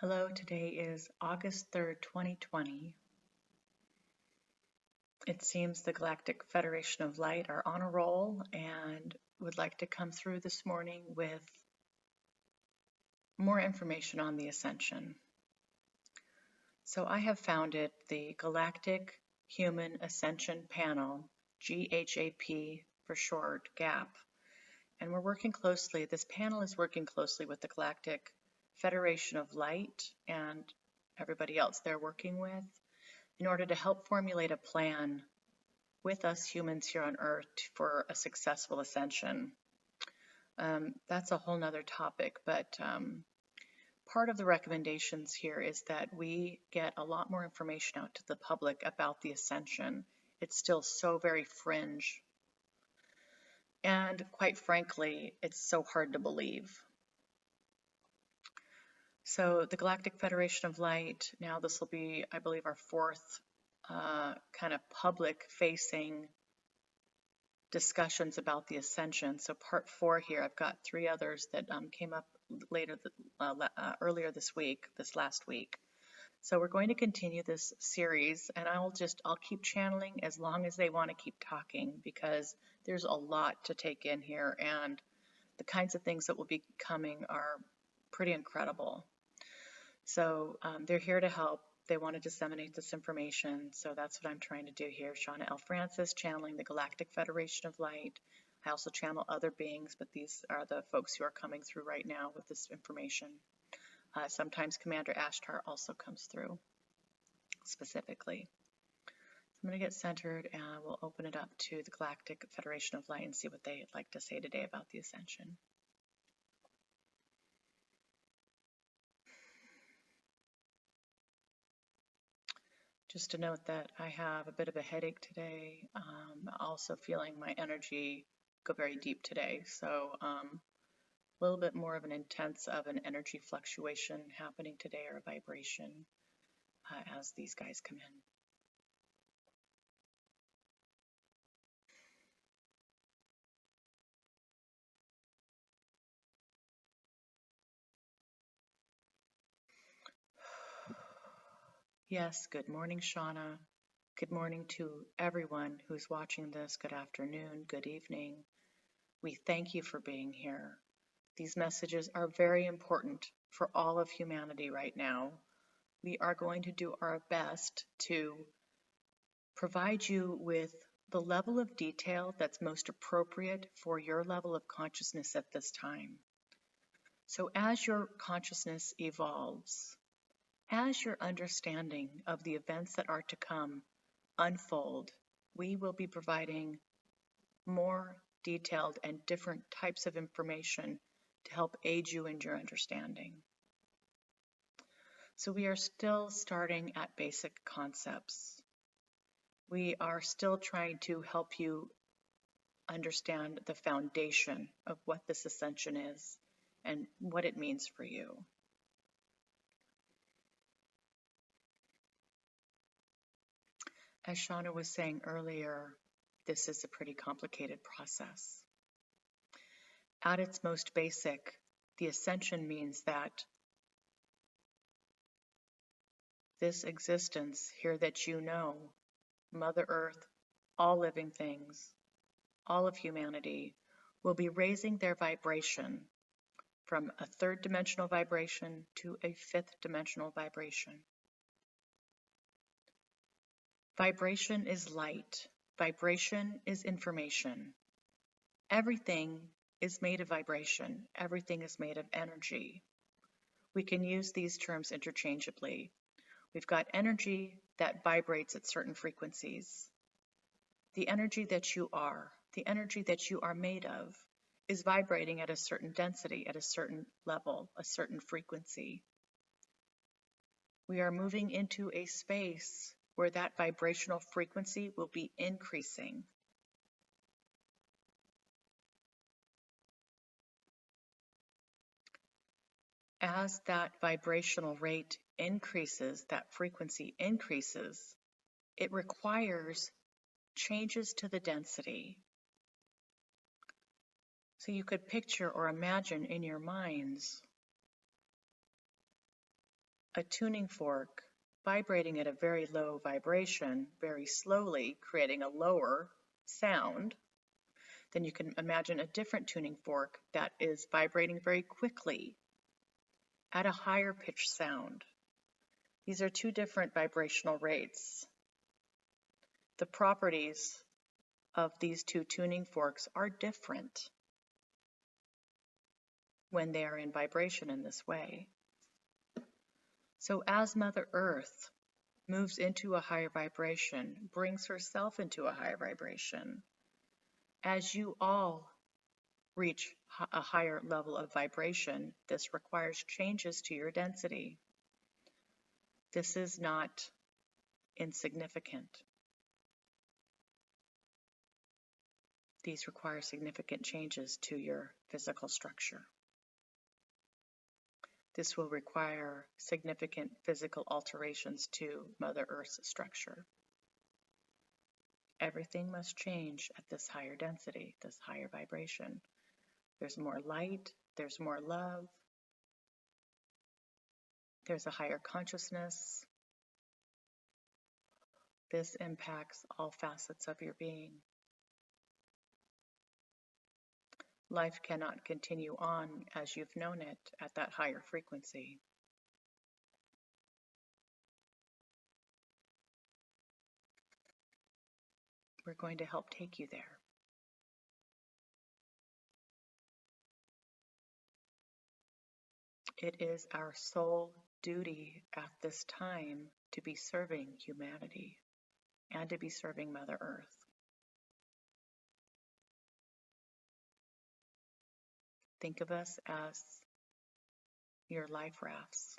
Hello, today is August 3rd, 2020. It seems the Galactic Federation of Light are on a roll and would like to come through this morning with more information on the Ascension. So I have founded the Galactic Human Ascension Panel, GHAP for short, GAP, and we're working closely. This panel is working closely with the Galactic Federation of Light and everybody else they're working with in order to help formulate a plan with us humans here on Earth for a successful ascension. That's a whole nother topic, but part of the recommendations here is that we get a lot more information out to the public about the ascension. It's still so very fringe. And quite frankly, it's so hard to believe. So the Galactic Federation of Light, now this will be, I believe, our fourth kind of public-facing discussions about the Ascension. So part 4 here, I've got 3 others that came up earlier this last week. So we're going to continue this series, and I'll keep channeling as long as they want to keep talking, because there's a lot to take in here, and the kinds of things that will be coming are pretty incredible. So they're here to help. They want to disseminate this information, so that's what I'm trying to do here. Shawna L. Francis, channeling the Galactic Federation of Light. I also channel other beings, but these are the folks who are coming through right now with this information. Sometimes Commander Ashtar also comes through specifically. I'm going to get centered, and we'll open it up to the Galactic Federation of Light and see what they'd like to say today about the Ascension. Just to note that I have a bit of a headache today, also feeling my energy go very deep today, so a little bit more of an intense of an energy fluctuation happening today, or a vibration as these guys come in. Yes, good morning, Shawna. Good morning to everyone who's watching this. Good afternoon, good evening. We thank you for being here. These messages are very important for all of humanity right now. We are going to do our best to provide you with the level of detail that's most appropriate for your level of consciousness at this time. So as your consciousness evolves, as your understanding of the events that are to come unfold, we will be providing more detailed and different types of information to help aid you in your understanding. So we are still starting at basic concepts. We are still trying to help you understand the foundation of what this ascension is and what it means for you. As Shawna was saying earlier, this is a pretty complicated process. At its most basic, the ascension means that this existence here that you know, Mother Earth, all living things, all of humanity, will be raising their vibration from a 3rd dimensional vibration to a 5th dimensional vibration. Vibration is light. Vibration is information. Everything is made of vibration. Everything is made of energy. We can use these terms interchangeably. We've got energy that vibrates at certain frequencies. The energy that you are, the energy that you are made of, is vibrating at a certain density, at a certain level, a certain frequency. We are moving into a space where that vibrational frequency will be increasing. As that vibrational rate increases, that frequency increases, it requires changes to the density. So you could picture or imagine in your minds a tuning fork vibrating at a very low vibration, very slowly, creating a lower sound, then you can imagine a different tuning fork that is vibrating very quickly at a higher pitched sound. These are two different vibrational rates. The properties of these two tuning forks are different when they are in vibration in this way. So as Mother Earth moves into a higher vibration, brings herself into a higher vibration, as you all reach a higher level of vibration, this requires changes to your density. This is not insignificant. These require significant changes to your physical structure. This will require significant physical alterations to Mother Earth's structure. Everything must change at this higher density, this higher vibration. There's more light, there's more love, there's a higher consciousness. This impacts all facets of your being. Life cannot continue on as you've known it at that higher frequency. We're going to help take you there. It is our sole duty at this time to be serving humanity and to be serving Mother Earth. Think of us as your life rafts.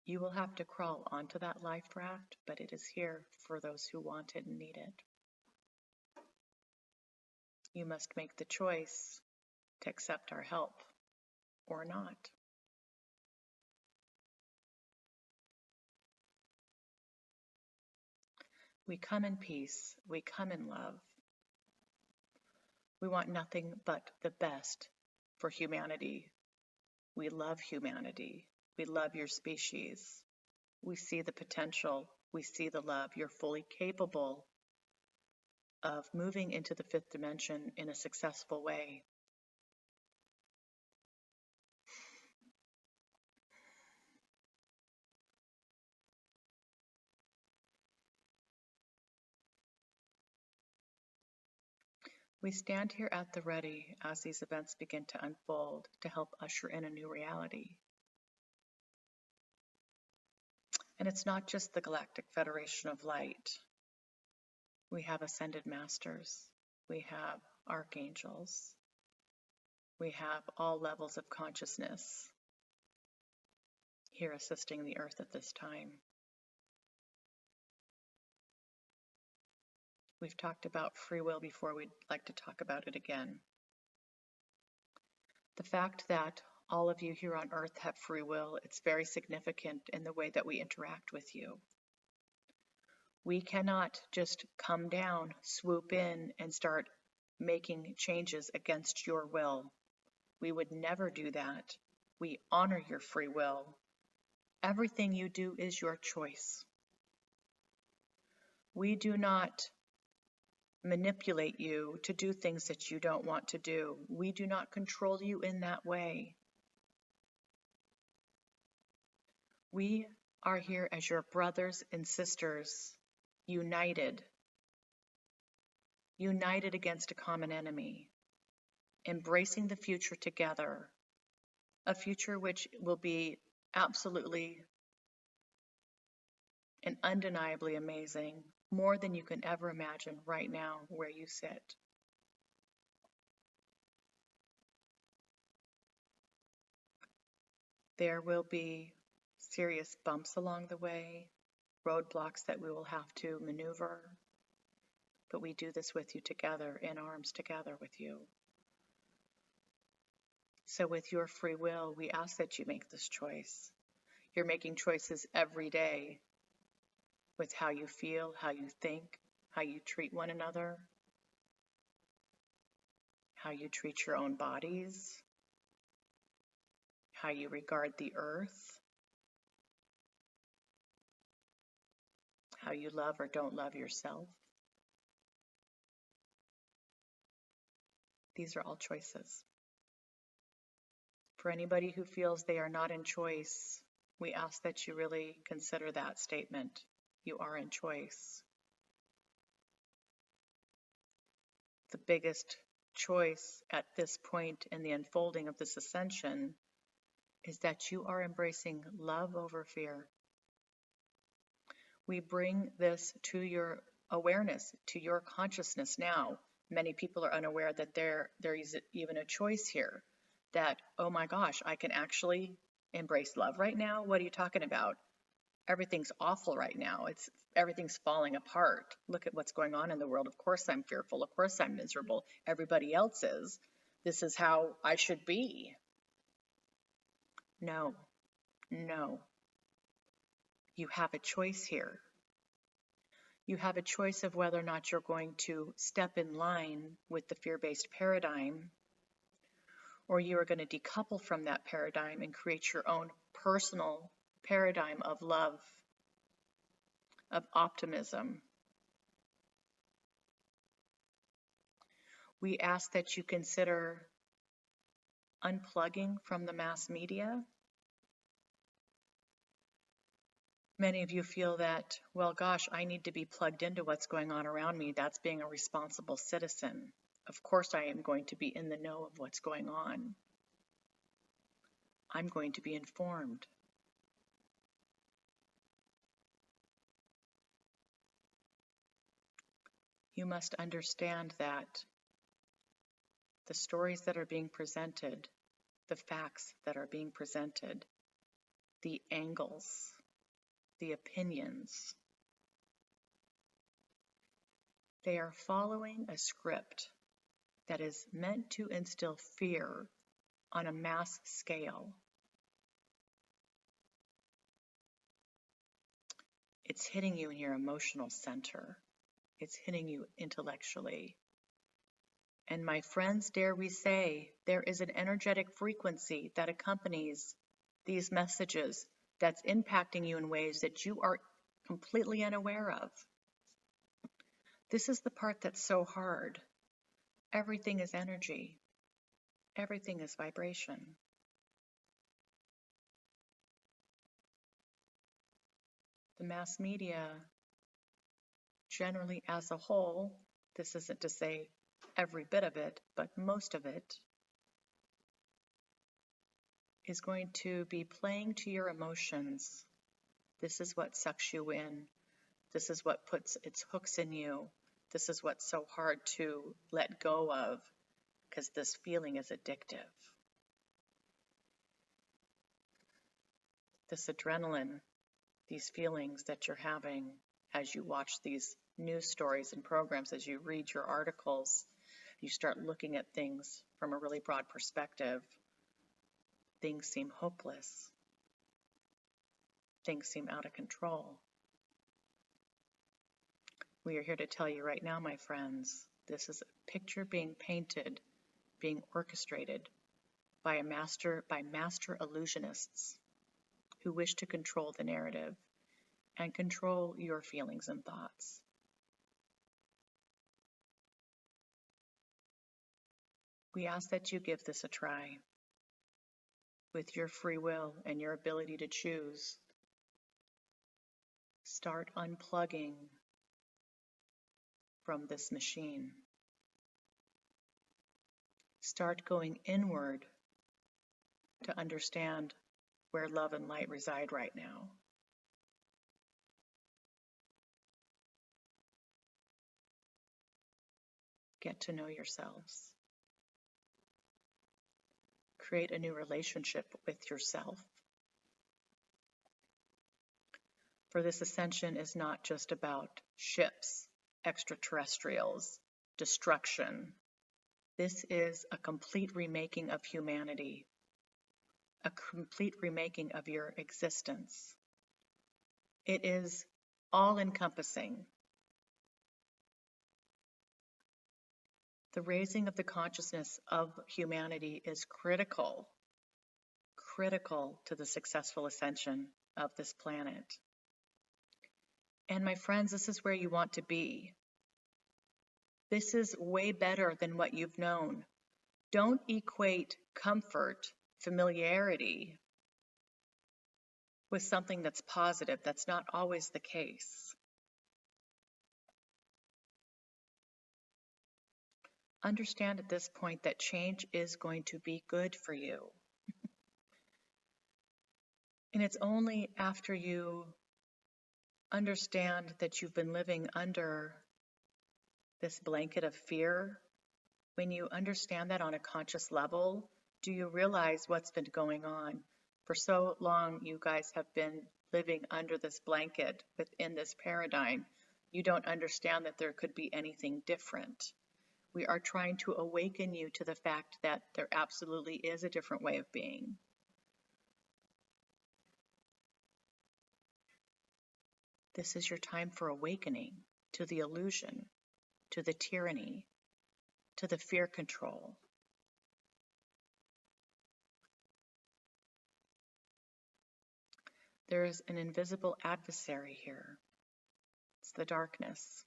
You will have to crawl onto that life raft, but it is here for those who want it and need it. You must make the choice to accept our help or not. We come in peace. We come in love. We want nothing but the best for humanity. We love humanity. We love your species. We see the potential. We see the love. You're fully capable of moving into the fifth dimension in a successful way. We stand here at the ready as these events begin to unfold to help usher in a new reality. And it's not just the Galactic Federation of Light. We have ascended masters. We have archangels. We have all levels of consciousness here assisting the Earth at this time. We've talked about free will before. We'd like to talk about it again. The fact that all of you here on Earth have free will, it's very significant in the way that we interact with you. We cannot just come down, swoop in, and start making changes against your will. We would never do that. We honor your free will. Everything you do is your choice. We do not manipulate you to do things that you don't want to do. We do not control you in that way. We are here as your brothers and sisters, united against a common enemy, embracing the future together, a future which will be absolutely and undeniably amazing, more than you can ever imagine right now where you sit. There will be serious bumps along the way, roadblocks that we will have to maneuver, but we do this with you together, in arms together with you. So with your free will, we ask that you make this choice. You're making choices every day with how you feel, how you think, how you treat one another. how you treat your own bodies, how you regard the earth, how you love or don't love yourself. These are all choices. For anybody who feels they are not in choice, we ask that you really consider that statement. You are in choice. The biggest choice at this point in the unfolding of this ascension is that you are embracing love over fear. We bring this to your awareness, to your consciousness now. Many people are unaware that there is even a choice here, that, oh my gosh, I can actually embrace love right now? What are you talking about? Everything's awful right now. Everything's falling apart. Look at what's going on in the world. Of course I'm fearful. Of course I'm miserable. Everybody else is. This is how I should be. No, no. You have a choice here. You have a choice of whether or not you're going to step in line with the fear-based paradigm, or you are going to decouple from that paradigm and create your own personal paradigm of love, of optimism. We ask that you consider unplugging from the mass media. Many of you feel that, well, gosh, I need to be plugged into what's going on around me. That's being a responsible citizen. Of course I am going to be in the know of what's going on. I'm going to be informed. You must understand that the stories that are being presented, the facts that are being presented, the angles, the opinions, they are following a script that is meant to instill fear on a mass scale. It's hitting you in your emotional center. It's hitting you intellectually. And my friends, dare we say, there is an energetic frequency that accompanies these messages that's impacting you in ways that you are completely unaware of. This is the part that's so hard. Everything is energy. Everything is vibration. The mass media, generally as a whole, this isn't to say every bit of it, but most of it, is going to be playing to your emotions. This is what sucks you in. This is what puts its hooks in you. This is what's so hard to let go of, because this feeling is addictive. This adrenaline, these feelings that you're having as you watch these news stories and programs, as you read your articles, you start looking at things from a really broad perspective. Things seem hopeless. Things seem out of control. We are here to tell you right now, my friends, this is a picture being painted, being orchestrated by master illusionists who wish to control the narrative and control your feelings and thoughts. We ask that you give this a try with your free will and your ability to choose. Start unplugging from this machine. Start going inward to understand where love and light reside right now. Get to know yourselves. Create a new relationship with yourself. For this ascension is not just about ships, extraterrestrials, destruction. This is a complete remaking of humanity, a complete remaking of your existence. It is all-encompassing. The raising of the consciousness of humanity is critical to the successful ascension of this planet. And my friends, this is where you want to be. This is way better than what you've known. Don't equate comfort, familiarity with something that's positive. That's not always the case. Understand at this point that change is going to be good for you. And it's only after you understand that you've been living under this blanket of fear, when you understand that on a conscious level, do you realize what's been going on? For so long, you guys have been living under this blanket within this paradigm. You don't understand that there could be anything different. We are trying to awaken you to the fact that there absolutely is a different way of being. This is your time for awakening to the illusion, to the tyranny, to the fear control. There is an invisible adversary here. It's the darkness.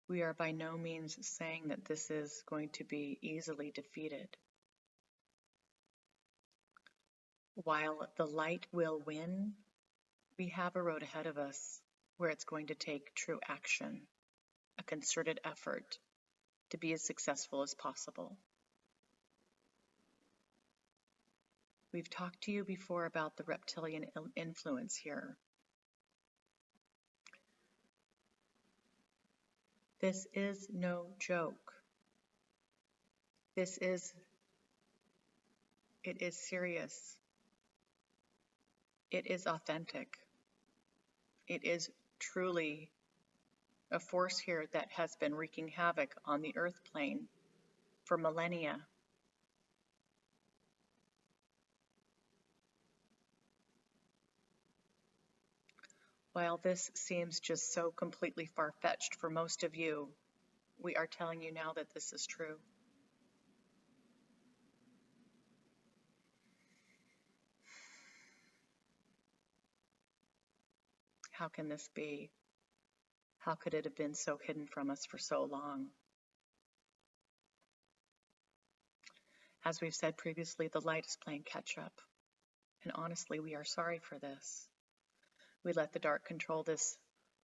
We are by no means saying that this is going to be easily defeated. While the light will win, we have a road ahead of us where it's going to take true action, a concerted effort to be as successful as possible. We've talked to you before about the reptilian influence here. This is no joke. It is serious. It is authentic. It is truly a force here that has been wreaking havoc on the earth plane for millennia. While this seems just so completely far-fetched for most of you, we are telling you now that this is true. How can this be? How could it have been so hidden from us for so long? As we've said previously, the light is playing catch up. And honestly, we are sorry for this. We let the dark control this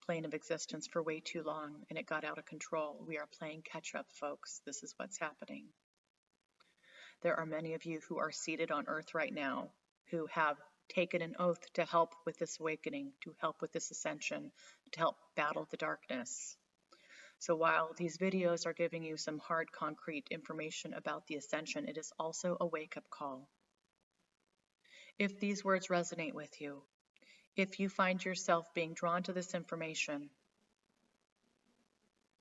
plane of existence for way too long, and it got out of control. We are playing catch up, folks. This is what's happening. There are many of you who are seated on earth right now who have taken an oath to help with this awakening, to help with this ascension, to help battle the darkness. So while these videos are giving you some hard, concrete information about the ascension, it is also a wake-up call. If these words resonate with you, if you find yourself being drawn to this information,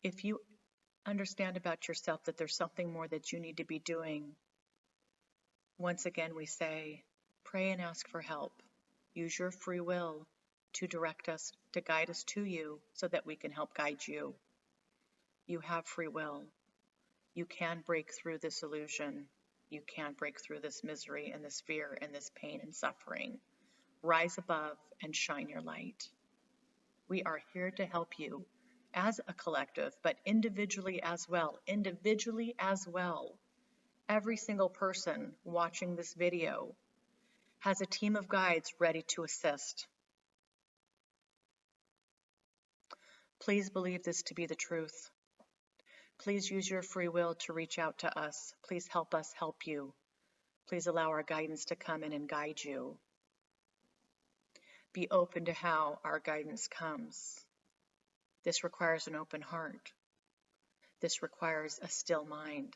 if you understand about yourself that there's something more that you need to be doing, once again we say, pray and ask for help. Use your free will to direct us, to guide us to you so that we can help guide you. You have free will. You can break through this illusion. You can break through this misery and this fear and this pain and suffering. Rise above and shine your light. We are here to help you as a collective, but individually as well. Individually as well. Every single person watching this video has a team of guides ready to assist. Please believe this to be the truth. Please use your free will to reach out to us. Please help us help you. Please allow our guidance to come in and guide you. Be open to how our guidance comes. This requires an open heart. This requires a still mind.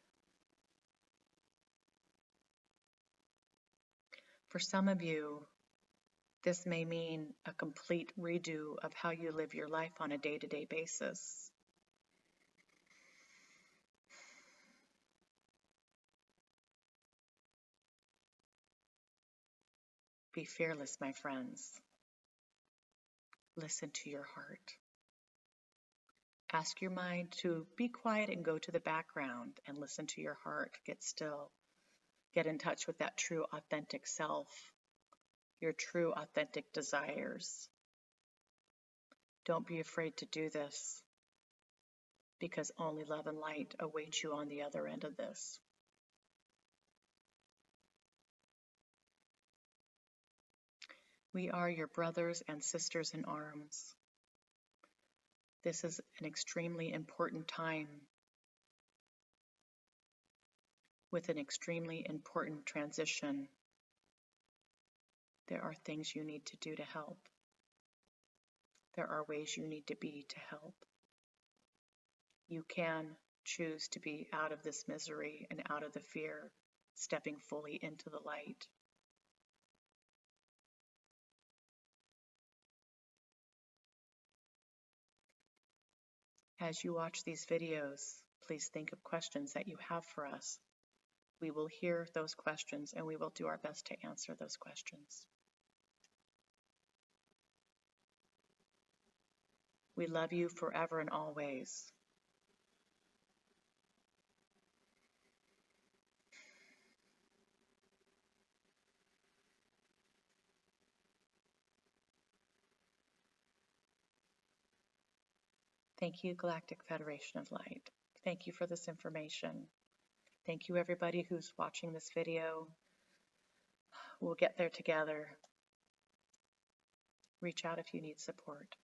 For some of you, this may mean a complete redo of how you live your life on a day-to-day basis. Be fearless, my friends. Listen to your heart. Ask your mind to be quiet and go to the background and listen to your heart. Get still. Get in touch with that true, authentic self, your true, authentic desires. Don't be afraid to do this, because only love and light await you on the other end of this. We are your brothers and sisters in arms. This is an extremely important time with an extremely important transition. There are things you need to do to help. There are ways you need to be to help. You can choose to be out of this misery and out of the fear, stepping fully into the light. As you watch these videos, please think of questions that you have for us. We will hear those questions and we will do our best to answer those questions. We love you forever and always. Thank you, Galactic Federation of Light. Thank you for this information. Thank you, everybody who's watching this video. We'll get there together. Reach out if you need support.